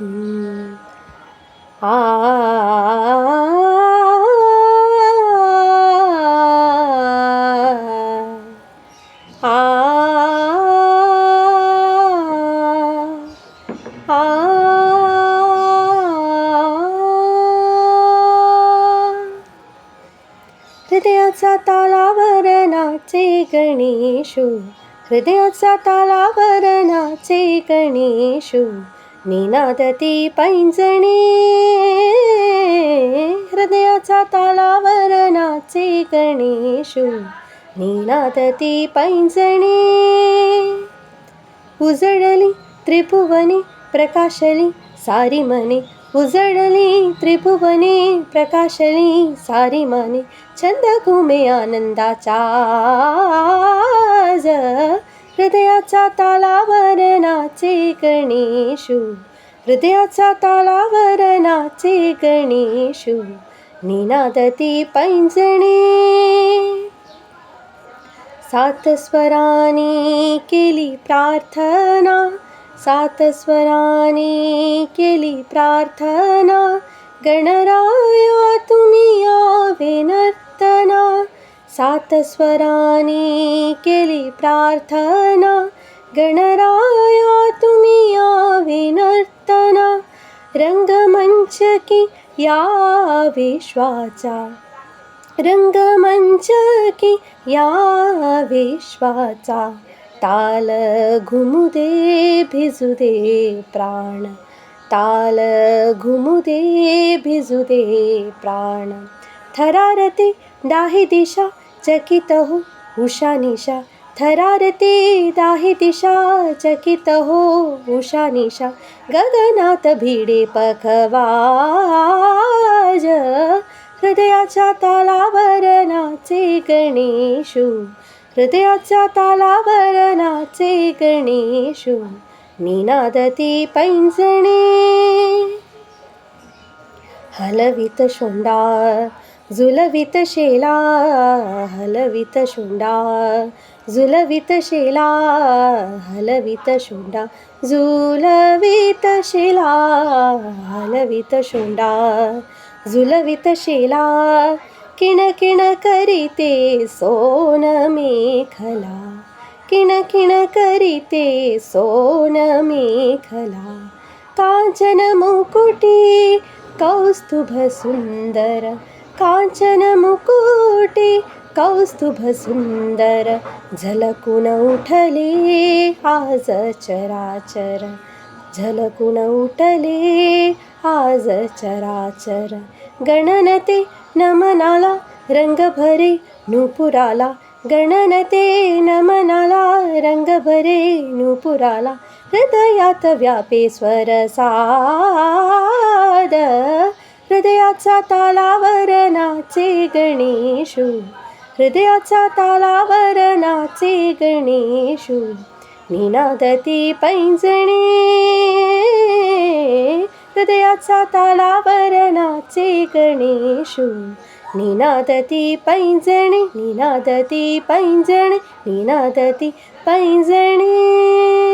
आ आ हृदयाचा तालावर नाचे गणेशू, हृदयाचा तालावर नाचे गणेशू, निनादती पैंजणे. हृदयाचा तालावर नाचे गणेशू, निनादती पैंजणे. उजळली त्रिभुवने प्रकाशली सारी मने, उजळली त्रिभुवने प्रकाशली सारी मने, छंद घुमे आनंदाचा. आज हृदयाचा तालावर नाचे गणेशू, हृदयाचा तालावर नाचे गणेशू, निनादती पैंजणे. सात स्वराने केली प्रार्थना, सात स्वराने केली प्रार्थना, गणराया तुम्ही यावे नर्तना. सात स्वराने केली प्रार्थना, गणराया तुम्ही यावे नर्तना. रंगमंच की या विश्वाचा, रंगमंच की या विश्वाचा, ताल घुमू दे भिजू दे प्राण, ताल घुमू दे भिजू दे प्राण. थरारते दाही दिशा चकित हो उषा निशा, थरारते दाही दिशा चकित हो उषा निशा, गगनात भिडे पखवाज. हृदयाच्या तालावर नाचे गणेशू, हृदयाच्या तालावर नाचे गणेशू, निनादती पैंजणे. हलवित शोंडा झुलवित शेला, हलवित शोंडा झुलवित शेला, हलवित शोंडा झुलवित शेला, हलवित शोंडा झुलवित शेला. किण किण करीते सोन मेखला, किण किण करीते सोन मेखला. कांचन मुकुटी कौस्तुभ सुंदर, कांचन मुकुटी कौस्तुभ सुंदर, झलकून उठले आज चराचर, झलकून उठले आज चराचर. गणनते नमनाला रंग भरे नूपुराला, गणनते नमनाला रंग भरे नूपुराला. हृदयात व्यापे स्वर साद, हृदयाचा तालावर नाचे गणेशू, हृदयाचा तालावर नाचे गणेशू, निनादती पैंजणे. हृदयाचा तालावर नाचे गणेशू, निनादती पैंजणे, निनादती पैंजणे, निनादती पैंजणे.